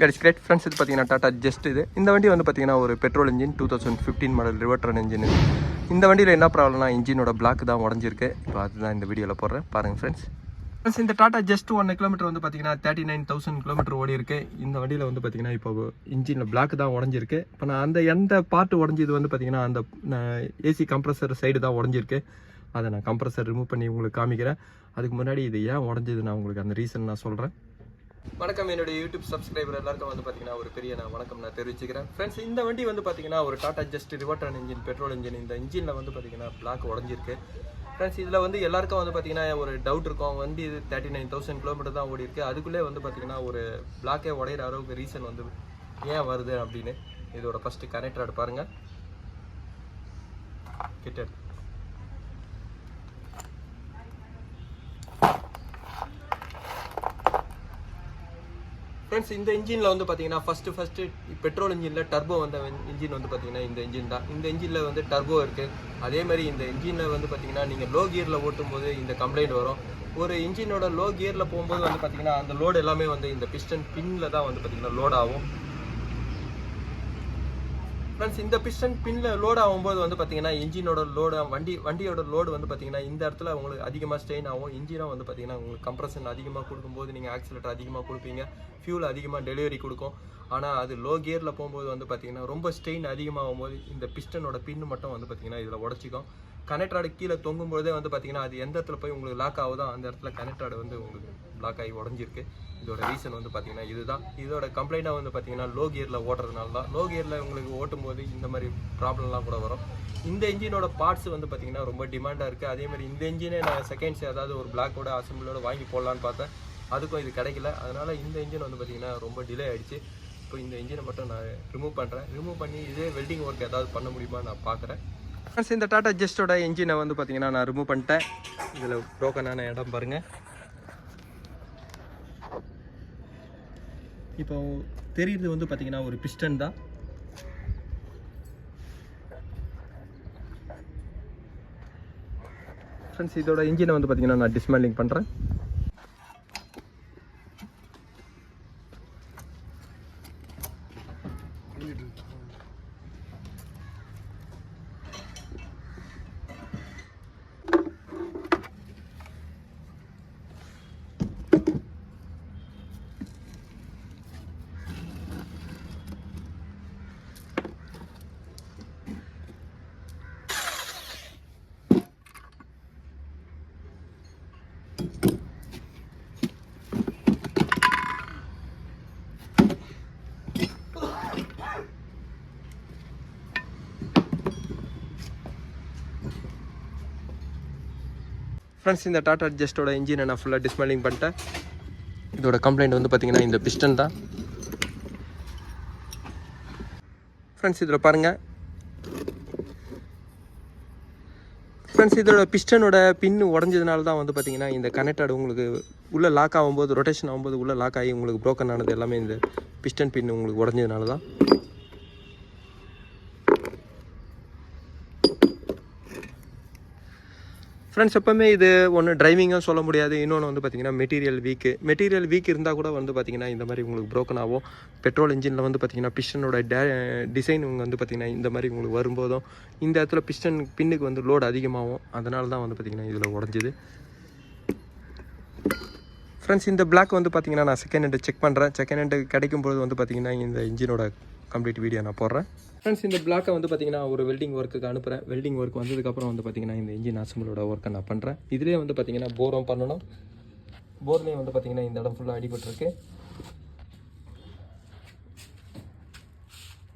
Great friends, இது பார்த்தீங்கன்னா Tata just. இந்த வண்டி வந்து பார்த்தீங்கன்னா ஒரு petrol engine 2015 model reverse run engine. இந்த வண்டியில் என்ன ப்ராப்ளம்னா இன்ஜினோட பிளாக் தான் உடஞ்சிருக்கு. இப்போ அதுதான் இந்த வீடியோவில் போடுறேன் பாருங்கள் ஃப்ரெண்ட்ஸ். இந்த டாடா ஜஸ்ட் 1 கிலோமீட்டர் வந்து பார்த்தீங்கன்னா 39,000 கிலோமீட்டர் ஓடி இருக்கு. இந்த வண்டியில் வந்து பார்த்தீங்கன்னா இப்போ இன்ஜினில் பிளாக் தான் உடஞ்சிருக்கு. இப்போ நான் அந்த எந்த பார்ட் உடஞ்சிது வந்து பார்த்தீங்கன்னா அந்த ஏசி கம்ப்ரஸர் சைடு தான் உடஞ்சிருக்கு. அதை நான் கம்ப்ரஸர் ரிமூவ் பண்ணி உங்களுக்கு காமிக்கிறேன். அதுக்கு முன்னாடி இது ஏன் உடஞ்சது நான் உங்களுக்கு அந்த ரீசன் நான் சொல்கிறேன். வணக்கம், என்னுடைய யூடியூப் சப்ஸ்கிரைபர் எல்லாருக்கும் வந்து பார்த்தீங்கன்னா ஒரு பெரிய வணக்கம் நான் தெரிவிச்சுக்கிறேன் ஃப்ரெண்ட்ஸ். இந்த வண்டி வந்து பார்த்தீங்கன்னா ஒரு Tata just reverse run engine, petrol engine. இந்த இன்ஜினில் வந்து பார்த்தீங்கன்னா பிளாக் உடஞ்சிருக்கு ஃப்ரெண்ட்ஸ். இதில் வந்து எல்லாருக்கும் வந்து பார்த்தீங்கன்னா ஒரு டவுட் இருக்கும், வண்டி இது 39,000 கிலோமீட்டர் தான் ஓடி இருக்குது, அதுக்குள்ளே வந்து பார்த்தீங்கன்னா ஒரு பிளாக்கே உடையிற அளவுக்கு ரீசன் வந்து ஏன் வருது அப்படின்னு. இதோட ஃபஸ்ட்டு கனெக்டர் பாருங்கள் கிட்ட. ஃப்ரெண்ட்ஸ், இந்த இன்ஜினில் வந்து பார்த்தீங்கன்னா ஃபஸ்ட்டு பெட்ரோல் இன்ஜினில் டர்போ வந்த இன்ஜின் வந்து பார்த்தீங்கன்னா இந்த இன்ஜின் தான். இந்த இன்ஜினில் வந்து டர்போ இருக்குது. அதே மாதிரி இந்த இன்ஜினில் வந்து பார்த்தீங்கன்னா நீங்கள் லோ கியரில் ஓட்டும் போது இந்த கம்ப்ளைண்ட் வரும். ஒரு இன்ஜினோட லோ கியரில் போகும்போது வந்து பார்த்தீங்கன்னா அந்த லோடு எல்லாமே வந்து இந்த பிஸ்டன் பின்னில் தான் வந்து பார்த்தீங்கன்னா லோட் ஆகும் ஃப்ரெண்ட்ஸ். இந்த பிஸ்டன் பின்னில் லோட் ஆகும்போது வந்து பார்த்தீங்கன்னா இன்ஜினோட லோடு வண்டியோட லோடு வந்து பார்த்தீங்கன்னா இந்த இடத்துல உங்களுக்கு அதிகமாக ஸ்ட்ரெயின் ஆகும். இன்ஜினும் வந்து பார்த்தீங்கன்னா உங்களுக்கு கம்ப்ரஷன் அதிகமாக கொடுக்கும்போது நீங்கள் ஆக்சிலேட்டர் அதிகமாக கொடுப்பீங்க, ஃபியூல் அதிகமாக டெலிவரி கொடுக்கும். ஆனால் அது லோ கியரில் போகும்போது வந்து பார்த்தீங்கன்னா ரொம்ப ஸ்ட்ரெயின் அதிகமாகும் போது இந்த பிஸ்டனோட பின்னு மட்டும் வந்து பார்த்தீங்கன்னா இதில் உடச்சிக்கும். கனெக்டரோட கீழே தொங்கும்போதே வந்து பார்த்தீங்கன்னா அது எந்த இடத்துல போய் உங்களுக்கு லாக் ஆகுதோ அந்த இடத்துல கனெக்டரோட வந்து உங்களுக்கு லாக் ஆகி உடஞ்சிருக்கு. இதோட ரீசன் வந்து பார்த்தீங்கன்னா இதுதான். இதோட கம்ப்ளைண்ட்டாக வந்து பார்த்தீங்கன்னா லோ கியரில் ஓட்டுறதுனால தான். லோ கியரில் உங்களுக்கு ஓட்டும் போது இந்த மாதிரி ப்ராப்ளம்லாம் கூட வரும். இந்த இன்ஜினோட பார்ட்ஸ் வந்து பார்த்தீங்கன்னா ரொம்ப டிமாண்டாக இருக்குது. அதேமாதிரி இந்த இன்ஜினே நான் செகண்ட்ஸ் ஏதாவது ஒரு பிளாக்கோட அசம்பிளோட வாங்கி போடலான்னு பார்த்தேன், அதுக்கும் இது கிடைக்கல. அதனால் இந்த இன்ஜின் வந்து பார்த்தீங்கன்னா ரொம்ப டிலே ஆகிடுச்சு. இப்போ இந்த இன்ஜினை மட்டும் நான் ரிமூவ் பண்ணுறேன். ரிமூவ் பண்ணி இதே வெல்டிங் ஒர்க் ஏதாவது பண்ண முடியுமா நான் பார்க்குறேன். இந்த டாடா ஜஸ்டோட இன்ஜினை வந்து பார்த்தீங்கன்னா நான் ரிமூவ் பண்ணிட்டேன். இதில் ப்ரோக்கனான இடம் பாருங்கள். இப்போ தெரியுது வந்து பார்த்தீங்கன்னா ஒரு பிஸ்டன் தான். ஃப்ரெண்ட்ஸ், இதோட இன்ஜினை வந்து பார்த்தீங்கன்னா நான் டிஸ்மேண்டிங் பண்ணுறேன். ஃப்ரெண்ட்ஸ், இந்த டாடா ஜஸ்டோட இன்ஜினை நான் ஃபுல்லாக டிஸ்மேண்டிங் பண்ணிட்டேன். இதோட கம்ப்ளைண்ட் வந்து பார்த்தீங்கன்னா இந்த பிஸ்டன் தான். ஃப்ரெண்ட்ஸ், இதில் பாருங்கள் ஃப்ரெண்ட்ஸ், இதோட பிஸ்டனோட பின்னு உடஞ்சதுனால தான் வந்து பார்த்தீங்கன்னா இந்த கனெக்டட் உங்களுக்கு உள்ளே லாக் ஆகும்போது, ரொட்டேஷன் ஆகும்போது உள்ளே லாக் ஆகி உங்களுக்கு ப்ரோக்கன் ஆனது எல்லாமே இந்த பிஸ்டன் பின்னு உங்களுக்கு உடஞ்சதுனால தான். ஃப்ரெண்ட்ஸ், எப்போவுமே இது ஒன்று டிரைவிங்கும் சொல்ல முடியாது. இன்னொன்று வந்து பார்த்திங்கன்னா மெட்டீரியல் வீக் இருந்தால் கூட வந்து பார்த்திங்கன்னா இந்த மாதிரி உங்களுக்கு ப்ரோக்கன் ஆகும். பெட்ரோல் இன்ஜினில் வந்து பார்த்திங்கன்னா பிஸ்டனோட டிசைன் வந்து பார்த்திங்கன்னா இந்த மாதிரி உங்களுக்கு வரும்போதும் இந்த இடத்துல பிஸ்டன் பின்னுக்கு வந்து லோடு அதிகமாகும். அதனால தான் வந்து பார்த்திங்கன்னா இதில் உடஞ்சிது. ஃப்ரெண்ட்ஸ், இந்த பிளாக் வந்து பார்த்திங்கன்னா நான் செகண்ட் ஹேண்டு செக் பண்ணுறேன். செகண்ட் ஹேண்டு கிடைக்கும்போது வந்து பார்த்திங்கன்னா இந்த இன்ஜினோட கம்ப்ளீட் வீடியோ நான் போடுறேன். ஃப்ரெண்ட்ஸ், இந்த பிளாக்கை வந்து பார்த்திங்கன்னா ஒரு வெல்டிங் ஒர்க்குக்கு அனுப்புகிறேன். வெல்டிங் ஒர்க் வந்ததுக்கப்புறம் வந்து பார்த்திங்கன்னா இந்த இன்ஜின் அசம்பிளோட ஒர்க்கை நான் பண்ணுறேன். இதிலே வந்து பார்த்திங்கன்னா போரும் பண்ணணும். போர்லேயும் வந்து பார்த்திங்கன்னா இந்த இடம் ஃபுல்லாக அடிபட்டுருக்கு.